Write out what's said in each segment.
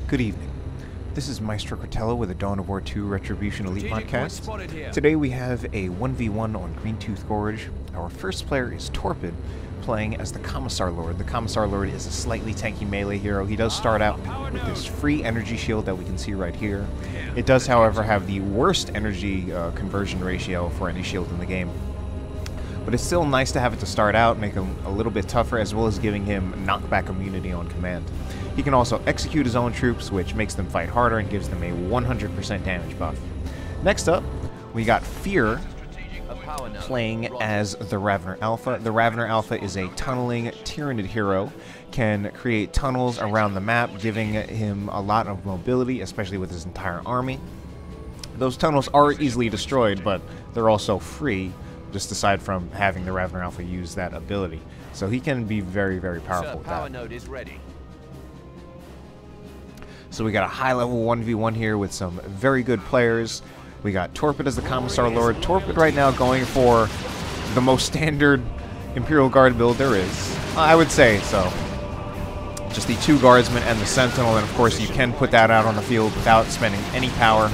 Good evening. This is Maestro Cortello with a Dawn of War 2 Retribution Elite podcast. Today we have a 1v1 on Greentooth Gorge. Our first player is Torpid, playing as the Commissar Lord. The Commissar Lord is a slightly tanky melee hero. He does start out with this free energy shield that we can see right here. It does, however, have the worst energy conversion ratio for any shield in the game. But it's still nice to have it to start out, make him a little bit tougher, as well as giving him knockback immunity on command. He can also execute his own troops, which makes them fight harder and gives them a 100% damage buff. Next up, we got Fear, playing as the Ravener Alpha. The Ravener Alpha is a tunneling Tyrannid hero, can create tunnels around the map, giving him a lot of mobility, especially with his entire army. Those tunnels are easily destroyed, but they're also free, just aside from having the Ravener Alpha use that ability. So he can be very, very powerful with that. Power node is ready. So we got a high-level 1v1 here with some very good players. We got Torpid as the Commissar Lord. Torpid right now going for the most standard Imperial Guard build there is. I would say so. Just the 2 Guardsmen and the Sentinel, and of course you can put that out on the field without spending any power.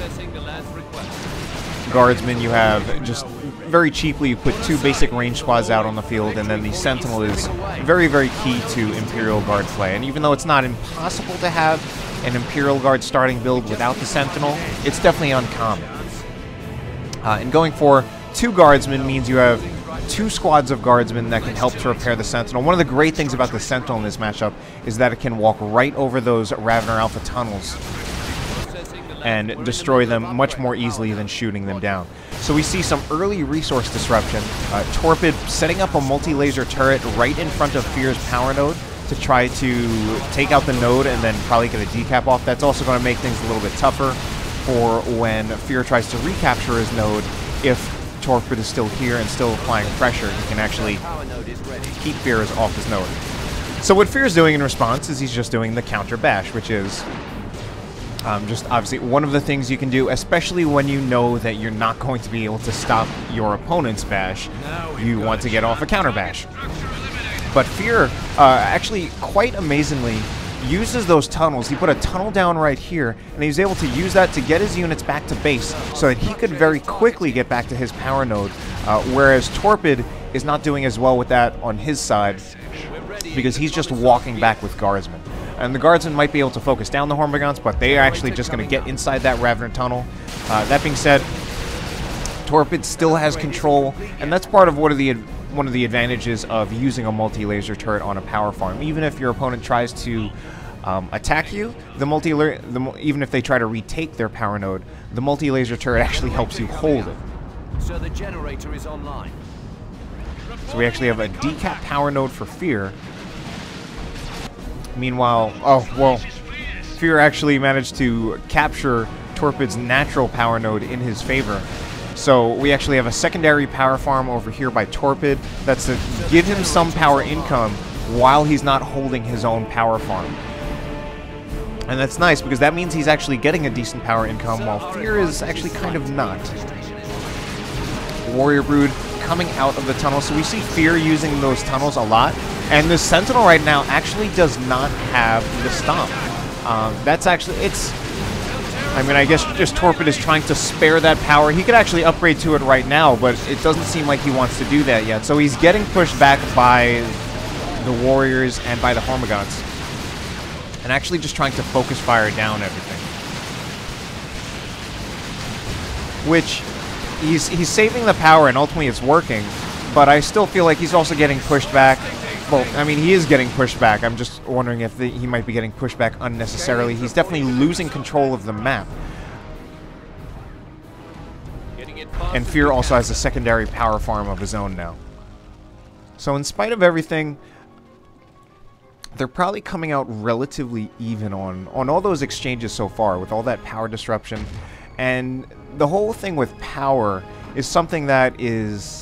Guardsmen, you have just very cheaply, you put 2 basic range squads out on the field, and then the Sentinel is very, very key to Imperial Guard play. And even though it's not impossible to have an Imperial Guard starting build without the Sentinel, it's definitely uncommon. And going for 2 Guardsmen means you have 2 squads of Guardsmen that can help to repair the Sentinel. One of the great things about the Sentinel in this matchup is that it can walk right over those Ravener Alpha tunnels and destroy them much more easily than shooting them down. So we see some early resource disruption. Torpid setting up a multi-laser turret right in front of Fear's power node to try to take out the node and then probably get a decap off. That's also going to make things a little bit tougher for when Fear tries to recapture his node. If Torpid is still here and still applying pressure, he can actually keep Fear off his node. So what Fear's doing in response is he's just doing the counter bash, which is just obviously one of the things you can do, especially when you know that you're not going to be able to stop your opponent's bash. You want to get off a counter bash. But Fear, actually, quite amazingly, uses those tunnels. He put a tunnel down right here, and he was able to use that to get his units back to base so that he could very quickly get back to his power node, whereas Torpid is not doing as well with that on his side because he's just walking back with Guardsmen. And the Guardsmen might be able to focus down the Hormagaunts, but they are actually just going to get inside that Ravener tunnel. That being said, Torpid still has control, and that's part of one of the advantages of using a multi-laser turret on a power farm. Even if your opponent tries to attack you, even if they try to retake their power node, the multi-laser turret actually helps you hold it. So the generator is online. So we actually have a decap power node for Fear. Meanwhile, oh, well, Fear actually managed to capture Torpid's natural power node in his favor. So we actually have a secondary power farm over here by Torpid that's to give him some power income while he's not holding his own power farm. And that's nice because that means he's actually getting a decent power income while Fear is actually kind of not. Warrior Brood coming out of the tunnel. So we see Fear using those tunnels a lot. And the Sentinel right now actually does not have the Stomp. That's actually, I mean, I guess just Torpid is trying to spare that power. He could actually upgrade to it right now, but it doesn't seem like he wants to do that yet. So he's getting pushed back by the Warriors and by the Hormagaunts. And actually just trying to focus fire down everything. Which, he's saving the power and ultimately it's working, but I still feel like he's also getting pushed back. Well, I mean, he is getting pushed back. I'm just wondering if he might be getting pushed back unnecessarily. He's definitely losing control of the map. And Fear also has a secondary power farm of his own now. So in spite of everything, they're probably coming out relatively even on all those exchanges so far with all that power disruption. And the whole thing with power is something that is...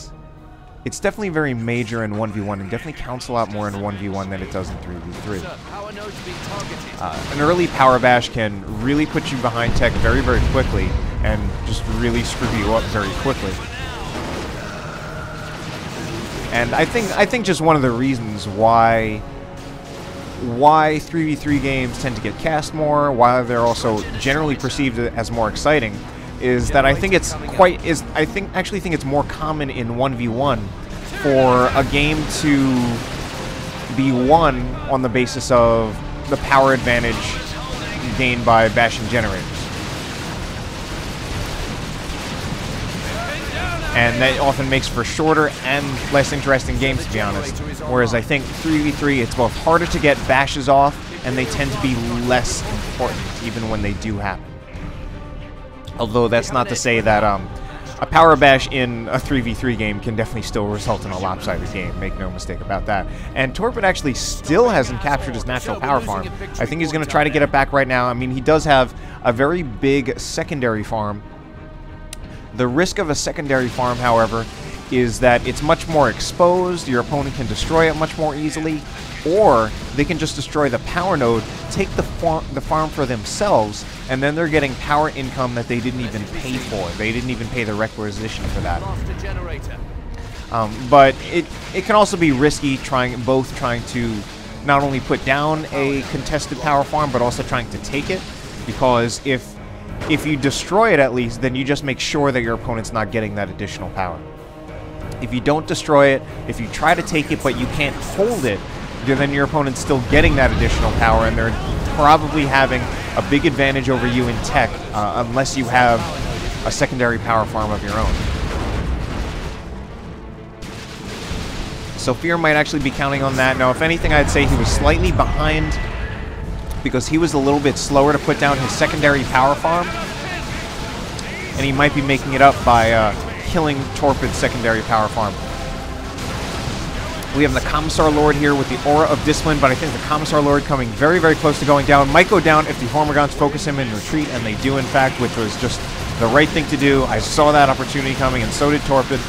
It's definitely very major in 1v1 and definitely counts a lot more in 1v1 than it does in 3v3. An early power bash can really put you behind tech very, very quickly and just really screw you up very quickly. And I think just one of the reasons why why 3v3 games tend to get cast more, why they're also generally perceived as more exciting, is that I think it's actually think it's more common in 1v1 for a game to be won on the basis of the power advantage gained by bashing generators. And that often makes for shorter and less interesting games, to be honest. Whereas I think 3v3, it's both harder to get bashes off, and they tend to be less important, even when they do happen. Although that's not to say that a power bash in a 3v3 game can definitely still result in a lopsided game, make no mistake about that. And Torpid actually still hasn't captured his natural power farm. I think he's going to try to get it back right now. I mean, he does have a very big secondary farm. The risk of a secondary farm, however, is that it's much more exposed, your opponent can destroy it much more easily, or they can just destroy the power node, take the farm for themselves, and then they're getting power income that they didn't even pay for. They didn't even pay the requisition for that. But it can also be risky trying to not only put down a contested power farm, but also trying to take it, because if you destroy it at least, then you just make sure that your opponent's not getting that additional power. If you don't destroy it, if you try to take it but you can't hold it, then your opponent's still getting that additional power, and they're probably having a big advantage over you in tech, unless you have a secondary power farm of your own. So Fear might actually be counting on that. Now, if anything, I'd say he was slightly behind because he was a little bit slower to put down his secondary power farm, and he might be making it up by killing Torpid's secondary power farm. We have the Commissar Lord here with the Aura of Discipline, but I think the Commissar Lord coming very, very close to going down. Might go down if the Hormigons focus him in retreat, and they do, in fact, which was just the right thing to do. I saw that opportunity coming, and so did Torpid.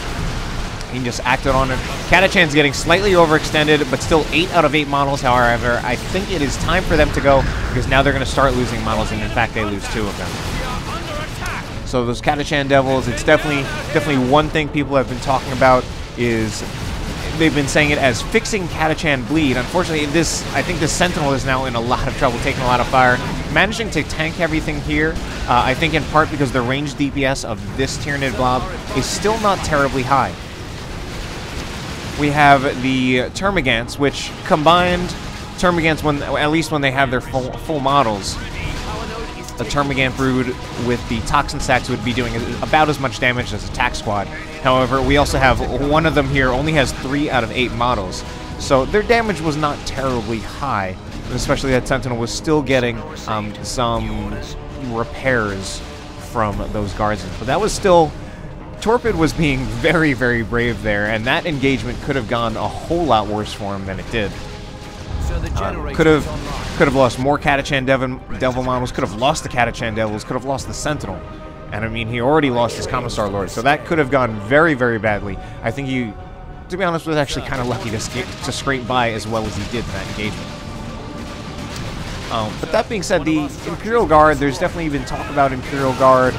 He just acted on it. Catachan's getting slightly overextended, but still 8 out of 8 models, however. I think it is time for them to go, because now they're going to start losing models, and in fact, they lose 2 of them. So those Catachan Devils, it's definitely one thing people have been talking about is they've been saying it as fixing Catachan bleed. Unfortunately, I think this Sentinel is now in a lot of trouble, taking a lot of fire. Managing to tank everything here, I think in part because the range DPS of this Tyranid Blob is still not terribly high. We have the Termagants, which combined Termagants, at least when they have their full models, a Termagant Brood with the Toxin Stacks would be doing about as much damage as Attack Squad. However, we also have one of them here, only has 3 out of 8 models. So their damage was not terribly high, especially that Sentinel was still getting some repairs from those Guardsmen. But that was still... Torpid was being very, very brave there, and that engagement could have gone a whole lot worse for him than it did. Could have lost more Catachan Devil models, could have lost the Catachan Devils, could have lost the Sentinel. And I mean, he already lost his Commissar Lord, so that could have gone very, very badly. I think he, to be honest, was actually kind of lucky to scrape by as well as he did in that engagement. But that being said, the Imperial Guard, there's definitely been talk about Imperial Guard,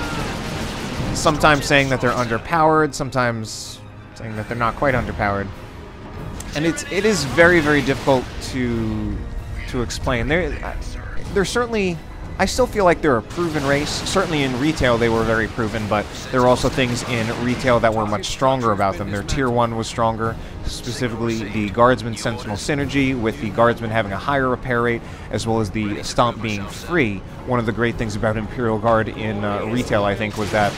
sometimes saying that they're underpowered, sometimes saying that they're not quite underpowered. And it is very, very difficult to explain. They're certainly... I still feel like they're a proven race. Certainly in retail they were very proven, but there are also things in retail that were much stronger about them. Their Tier 1 was stronger, specifically the Guardsman Sentinel synergy, with the Guardsman having a higher repair rate, as well as the Stomp being free. One of the great things about Imperial Guard in retail, I think, was that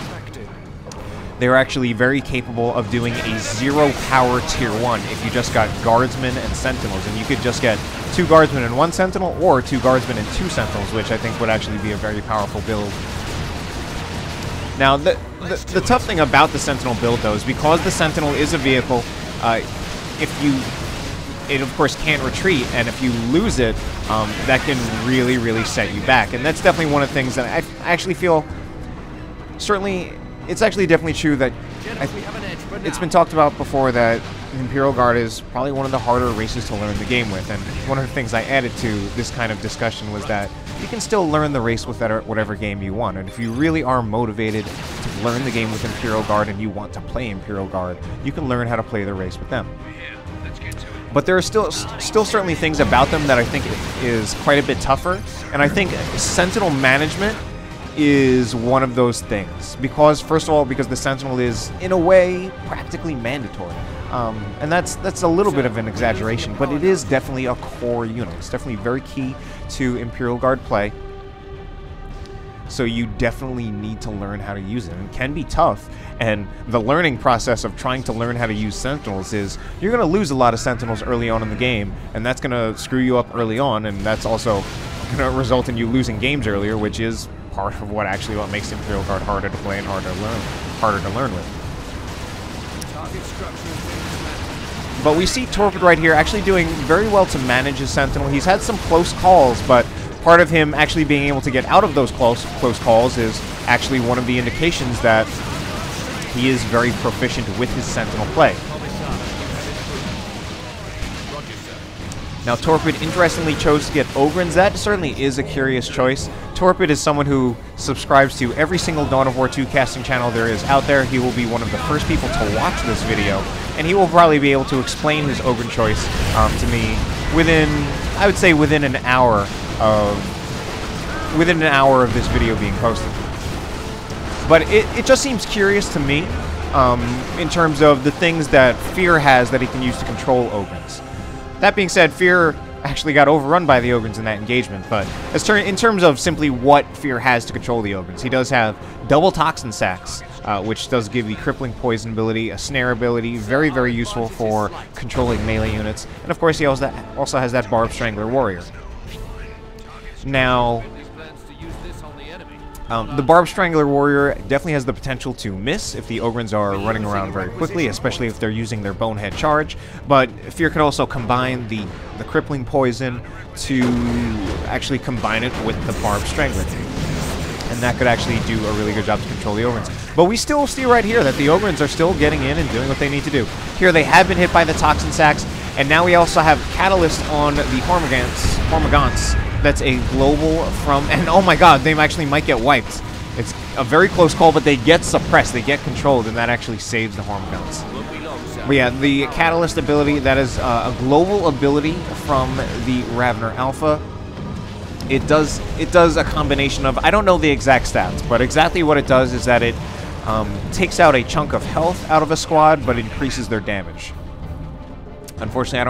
they were actually very capable of doing a 0 power Tier 1 if you just got Guardsmen and Sentinels, and you could just get 2 Guardsmen and 1 Sentinel, or 2 Guardsmen and 2 Sentinels, which I think would actually be a very powerful build. Now, the tough thing about the Sentinel build, though, is because the Sentinel is a vehicle, it of course can't retreat, and if you lose it, that can really, really set you back. And that's definitely one of the things that I actually feel, certainly, it's actually definitely true that it's been talked about before that Imperial Guard is probably one of the harder races to learn the game with, and one of the things I added to this kind of discussion was that you can still learn the race with whatever game you want, and if you really are motivated to learn the game with Imperial Guard and you want to play Imperial Guard, you can learn how to play the race with them. but there are still certainly things about them that I think is quite a bit tougher, and I think Sentinel management is one of those things, because first of all, because the Sentinel is in a way practically mandatory, and that's a little bit of an exaggeration, but it is definitely a core unit. It's definitely very key to Imperial Guard play, so you definitely need to learn how to use it. And it can be tough, and the learning process of trying to learn how to use Sentinels is you're going to lose a lot of Sentinels early on in the game, and that's going to screw you up early on, and that's also going to result in you losing games earlier, which is part of what makes Imperial Guard harder to play and harder to learn with. But we see Torpid right here actually doing very well to manage his Sentinel. He's had some close calls, but part of him actually being able to get out of those close calls is actually one of the indications that he is very proficient with his Sentinel play. Now, Torpid interestingly chose to get Ogrins. That certainly is a curious choice. Torpid is someone who subscribes to every single Dawn of War 2 casting channel there is out there. He will be one of the first people to watch this video, and he will probably be able to explain his Ogrin choice to me within, I would say, within an hour of this video being posted. But it just seems curious to me in terms of the things that Fear has that he can use to control Ogrins. That being said, Fear actually got overrun by the Ogrins in that engagement, but in terms of simply what Fear has to control the Ogrins, he does have double Toxin Sacks, which does give the Crippling Poison ability, a Snare ability, very, very useful for controlling melee units, and of course he also has that Barb Strangler Warrior. Now, the Barb Strangler Warrior definitely has the potential to miss if the Ogrins are running around very quickly, especially if they're using their Bonehead Charge, but Fear could also combine the Crippling Poison to actually combine it with the Barb Strangler, and that could actually do a really good job to control the Ogrins. But we still see right here that the Ogrins are still getting in and doing what they need to do. Here they have been hit by the Toxin Sacks, and now we also have Catalyst on the Hormagaunts. That's a global from, and oh my god, they actually might get wiped. It's a very close call, but they get suppressed, they get controlled, and that actually saves the Hormagaunts. But yeah, the Catalyst ability, that is a global ability from the Ravner Alpha. It does a combination of, I don't know the exact stats, but exactly what it does is that it takes out a chunk of health out of a squad, but increases their damage. Unfortunately,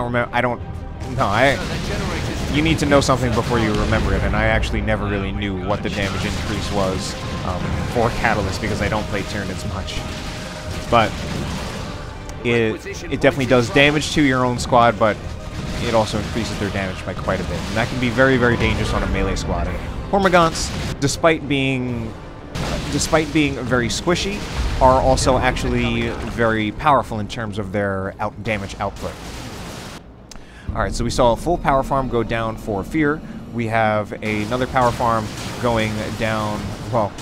you need to know something before you remember it, and I actually never really knew what the damage increase was for Catalyst because I don't play Tyranids much. But it definitely does damage to your own squad, but it also increases their damage by quite a bit. And that can be very, very dangerous on a melee squad. And Hormagaunts, despite being very squishy, are also actually very powerful in terms of their damage output. Alright, so we saw a full power farm go down for Fear. We have another power farm going down, well,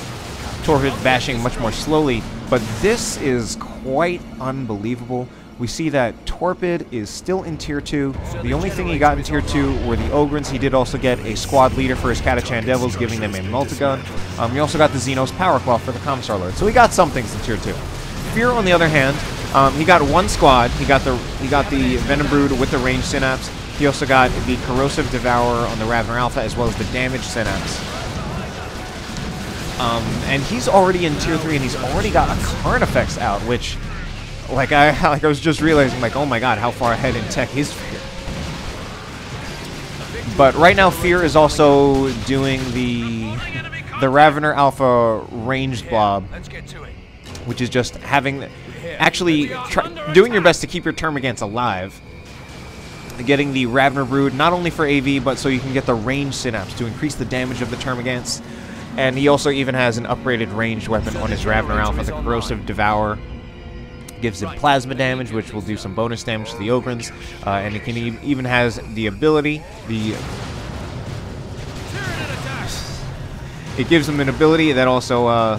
Torpid bashing much more slowly, but this is quite unbelievable. We see that Torpid is still in Tier 2. The only thing he got in Tier 2 were the Ogrins. He did also get a squad leader for his Catachan Devils, giving them a multigun. He also got the Xenos Power Claw for the Commissar Lord. So he got some things in Tier 2. Fear, on the other hand, he got one squad. He got the Venom Brood with the Range Synapse. He also got the Corrosive Devourer on the Ravner Alpha, as well as the Damage Synapse. And he's already in Tier 3, and he's already got a Carnifex out, which, like I was just realizing, like, oh my god, how far ahead in tech is Fear? But right now, Fear is also doing the Ravner Alpha ranged blob, which is just doing your best to keep your Termagants alive. Getting the Ravner Brood, not only for AV, but so you can get the range synapse to increase the damage of the Termagants. And he also even has an upgraded ranged weapon on his Ravner Alpha, the Corrosive Devourer. Gives him plasma damage, which will do some bonus damage to the Ogrins. And it can even has the ability, it gives him an ability that also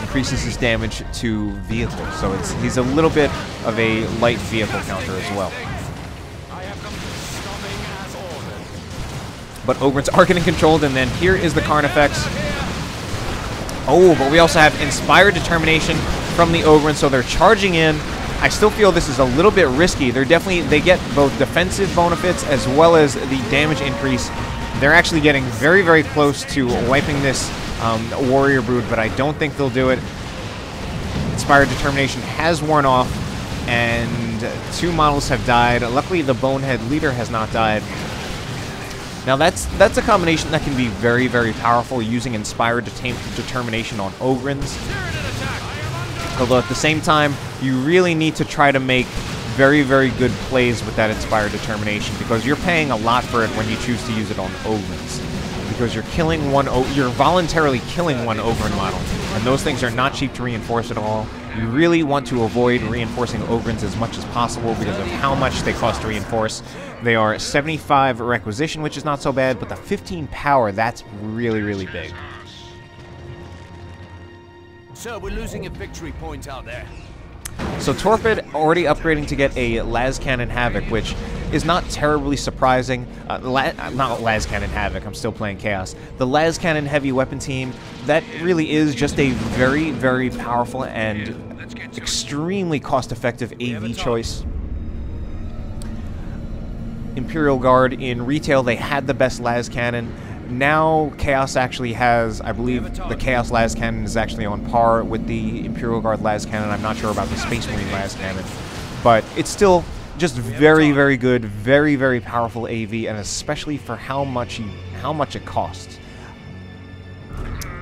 increases his damage to vehicles, so he's a little bit of a light vehicle counter as well. But Ogrins are getting controlled, and then here is the Carnifex. Oh, but we also have Inspired Determination from the Ogrins, so they're charging in. I still feel this is a little bit risky. They get both defensive benefits as well as the damage increase. They're actually getting very, very close to wiping this Warrior Brood, but I don't think they'll do it. Inspired Determination has worn off, and 2 models have died. Luckily, the Bonehead Leader has not died. Now, that's a combination that can be very, very powerful, using Inspired Determination on Ogryns. Although at the same time, you really need to try to make very, very good plays with that Inspired Determination, because you're paying a lot for it when you choose to use it on Ogryns. Because you're voluntarily killing one Ogryn model, and those things are not cheap to reinforce at all. You really want to avoid reinforcing Ogryns as much as possible because of how much they cost to reinforce. They are 75 requisition, which is not so bad, but the 15 power, that's really, really big. So we're losing a victory point out there. So Torpid already upgrading to get a Las Cannon Havoc, which is not terribly surprising. Not Las Cannon Havoc, I'm still playing Chaos. The Las Cannon Heavy Weapon team, that really is just a very, very powerful and extremely cost-effective AV choice. Imperial Guard, in retail, they had the best Las Cannon. Now Chaos actually has, I believe the Chaos Las Cannon is actually on par with the Imperial Guard Las Cannon. I'm not sure about the Space Marine Las Cannon, but it's still just very, very good, very, very powerful AV, and especially for how much it costs.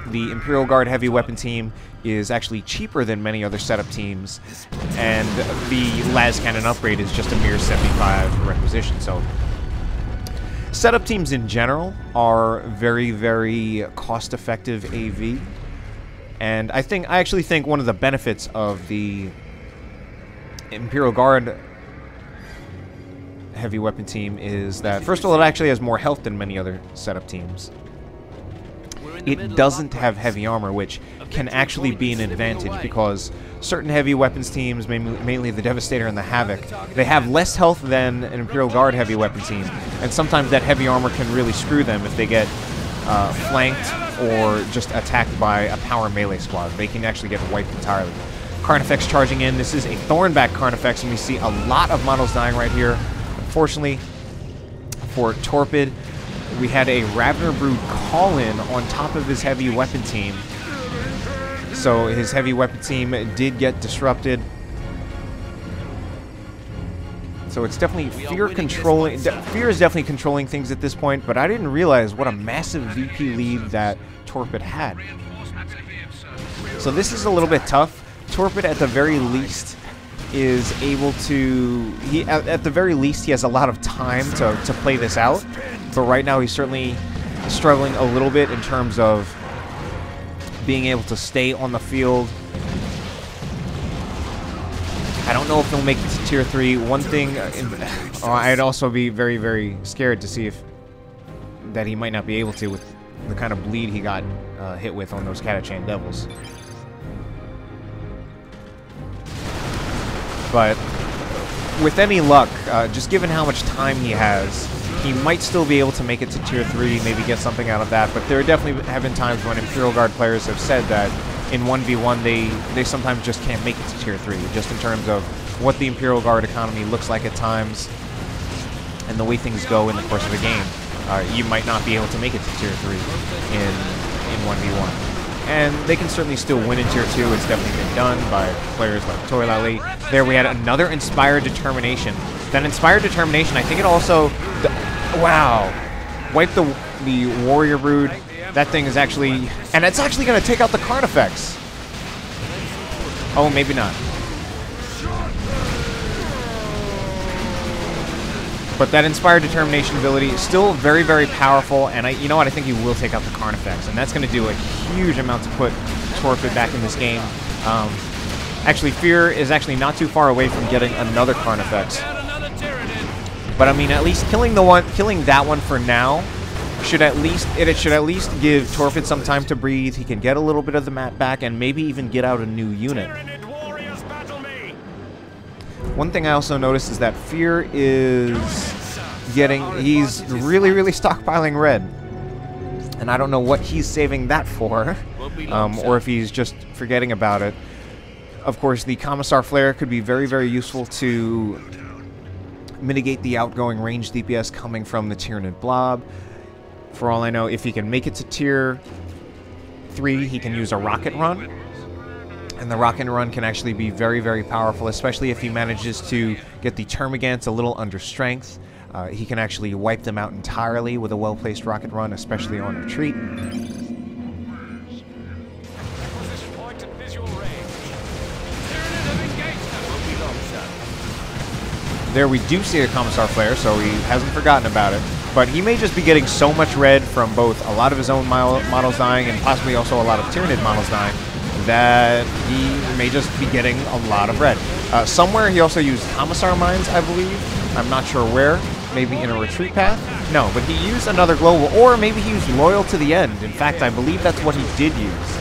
The Imperial Guard Heavy Weapon team is actually cheaper than many other setup teams, and the Las Cannon upgrade is just a mere 75 requisition, so setup teams in general are very, very cost-effective AV, and I actually think one of the benefits of the Imperial Guard Heavy Weapon team is that, first of all, it actually has more health than many other setup teams. It doesn't have heavy armor, which can actually be an advantage, because certain heavy weapons teams, mainly the Devastator and the Havoc, they have less health than an Imperial Guard heavy weapon team, and sometimes that heavy armor can really screw them if they get flanked or just attacked by a power melee squad. They can actually get wiped entirely. Carnifex charging in. This is a Thornback Carnifex, and we see a lot of models dying right here. Unfortunately, for Torpid, we had a Ravener Brood call-in on top of his heavy weapon team. So his heavy weapon team did get disrupted. So it's definitely Fear controlling. Fear is definitely controlling things at this point, but I didn't realize what a massive VP lead that Torpid had. So this is a little bit tough. Torpid, at the very least, is able to... At the very least, he has a lot of time to play this out. But right now, he's certainly struggling a little bit in terms of being able to stay on the field. I don't know if he'll make it to Tier 3. One thing, I'd also be very, very scared to see if that he might not be able to with the kind of bleed he got hit with on those Catachan Devils. But with any luck, just given how much time he has, he might still be able to make it to Tier 3, maybe get something out of that. But there definitely have been times when Imperial Guard players have said that in 1v1 they sometimes just can't make it to Tier 3, just in terms of what the Imperial Guard economy looks like at times and the way things go in the course of a game. You might not be able to make it to Tier 3 in 1v1. And they can certainly still win in Tier 2. It's definitely been done by players like Toy Lally. There we had another Inspired Determination. That Inspired Determination, I think it also... Wow. Wiped the Warrior Brood. That thing is actually... And it's actually going to take out the Carnifex. Oh, maybe not. But that Inspired Determination ability is still very, very powerful, and you know what? I think he will take out the Carnifex, and that's going to do a huge amount to put Torpid back in this game. Actually, Fear is actually not too far away from getting another Carnifex. But I mean, at least killing that one for now should at least give Torpid some time to breathe. He can get a little bit of the map back, and maybe even get out a new unit. One thing I also noticed is that Fear is he's really, really stockpiling red. And I don't know what he's saving that for, or if he's just forgetting about it. Of course, the Commissar Flare could be very, very useful to mitigate the outgoing range DPS coming from the Tyranid Blob. For all I know, if he can make it to tier 3, he can use a rocket run. And the rocket run can actually be very, very powerful, especially if he manages to get the Termagants a little under strength. He can actually wipe them out entirely with a well-placed rocket run, especially on retreat. There we do see a Commissar Flare, so he hasn't forgotten about it. But he may just be getting so much red from both a lot of his own models dying and possibly also a lot of Tyranid models dying that he may just be getting a lot of red. Somewhere he also used Commissar Mines, I believe. I'm not sure where. Maybe in a retreat path? No, but he used another global, or maybe he used Loyal to the End. In fact, I believe that's what he did use.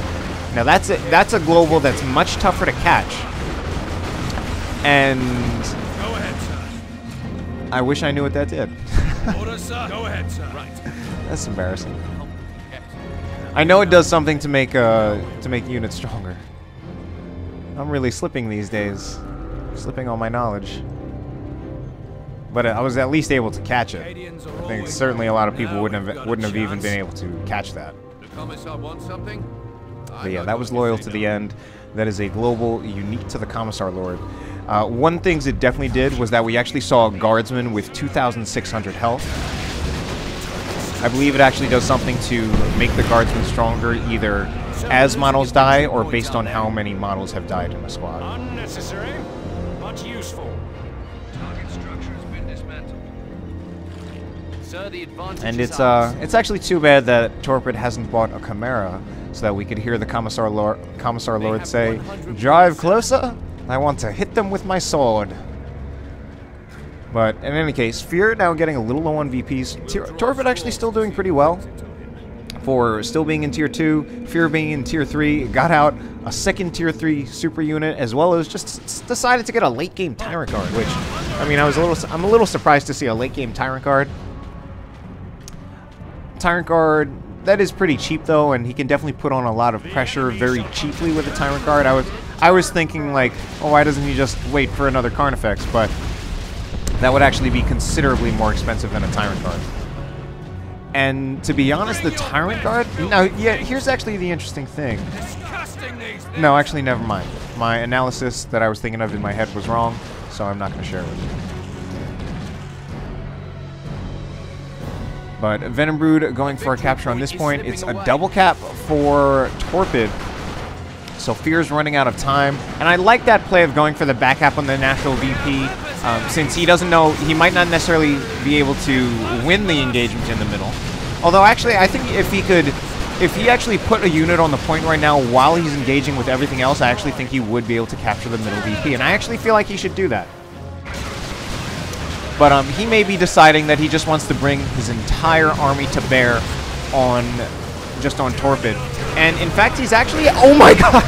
Now that's a global that's much tougher to catch. And Go ahead, sir. I wish I knew what that did. Order, sir. Go ahead, sir. Right. That's embarrassing. I know it does something to make units stronger. I'm really slipping these days. Slipping on my knowledge. But I was at least able to catch it. I think certainly a lot of people wouldn't have even been able to catch that. The Commissar wants something? But yeah, that was Loyal to the End. That is a global unique to the Commissar Lord. One thing it definitely did was that we actually saw a Guardsman with 2,600 health. I believe it actually does something to make the Guardsman stronger, either as models die or based on how many models have died in a squad. Unnecessary, but useful. Target structure has been dismantled. Sir, the advantage And is ours. it's actually too bad that Torpid hasn't bought a Chimera, so that we could hear the Commissar Lord say, "Drive closer! I want to hit them with my sword." But in any case, Fear now getting a little low on VPs. Torpid actually still doing pretty well for still being in tier 2. Fear being in tier 3. Got out a second tier 3 super unit, as well as just decided to get a late game Tyrant Guard, which, I mean, I'm a little surprised to see a late game Tyrant Guard. Tyrant Guard, that is pretty cheap though, and he can definitely put on a lot of pressure very cheaply with a Tyrant Guard. I was thinking like, oh, why doesn't he just wait for another Carnifex? But that would actually be considerably more expensive than a Tyrant Guard. And to be honest, the Tyrant Guard... Now, yeah, here's actually the interesting thing. No, actually, never mind. My analysis that I was thinking of in my head was wrong, so I'm not going to share it with you. But Venom Brood going for a capture on this point. It's a double cap for Torpid. So Fear's running out of time. And I like that play of going for the back cap on the natural VP. Since he doesn't know, he might not necessarily be able to win the engagement in the middle. Although actually, I think if he actually put a unit on the point right now while he's engaging with everything else, I actually think he would be able to capture the middle VP. And I actually feel like he should do that. But he may be deciding that he just wants to bring his entire army to bear on just on Torpid. And in fact, he's actually... Oh my god!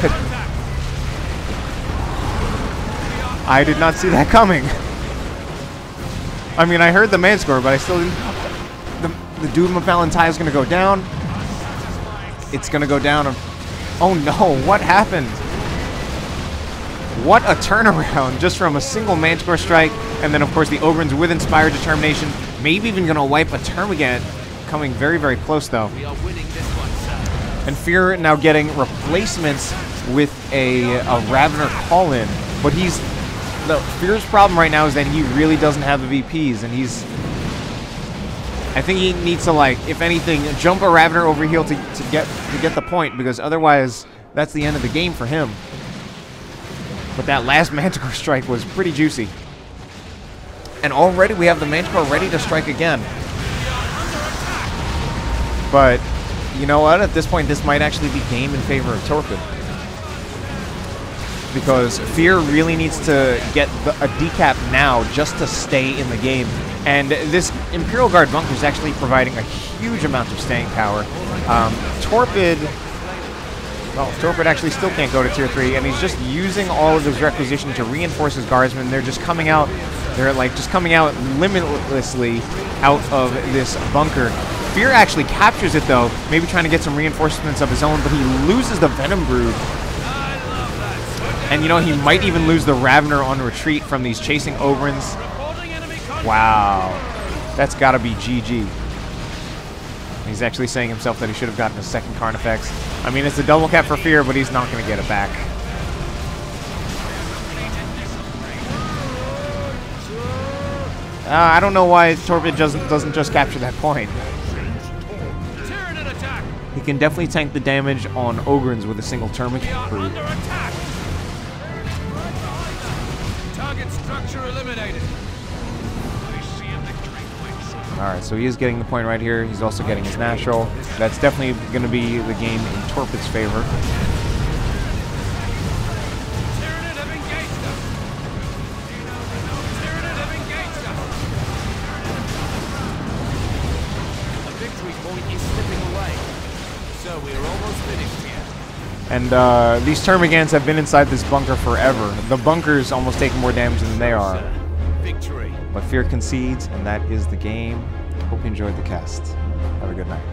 I did not see that coming. I mean, I heard the man score, but I still didn't... The Doom of Valentai is going to go down. It's going to go down. Oh no, what happened? What a turnaround just from a single Manticore strike. And then, of course, the Ogrins with Inspired Determination. Maybe even going to wipe a Termagant. Coming very, very close, though. We are winning this one, sir. And Fear now getting replacements with a Ravener call-in. But he's... The Fear's problem right now is that he really doesn't have the VPs. And he's... I think he needs to, like, if anything, jump a Ravener over heal to get the point. Because otherwise, that's the end of the game for him. But that last Manticore strike was pretty juicy. And already we have the Manticore ready to strike again. But, you know what? At this point, this might actually be game in favor of Torpid. Because Fear really needs to get a decap now just to stay in the game. And this Imperial Guard bunker is actually providing a huge amount of staying power. Torpid... Well, Torpid actually still can't go to tier 3, and he's just using all of his requisition to reinforce his guardsmen. They're just coming out, just coming out limitlessly out of this bunker. Fear actually captures it, though, maybe trying to get some reinforcements of his own, but he loses the Venom Brood. And you know, he might even lose the Ravener on retreat from these chasing Ogrins. Wow. That's gotta be GG. He's actually saying himself that he should have gotten a second Carnifex. I mean, it's a double cap for fear, but he's not gonna get it back. I don't know why Torpid doesn't just capture that point. He can definitely tank the damage on Ogrins with a single Termagant brew. Target structure eliminated. Alright, so he is getting the point right here. He's also getting his natural. That's definitely going to be the game in Torpid's favor. And these Termagants have been inside this bunker forever. The bunker's almost taking more damage than they are. Victory. But fear concedes, and that is the game. Hope you enjoyed the cast. Have a good night.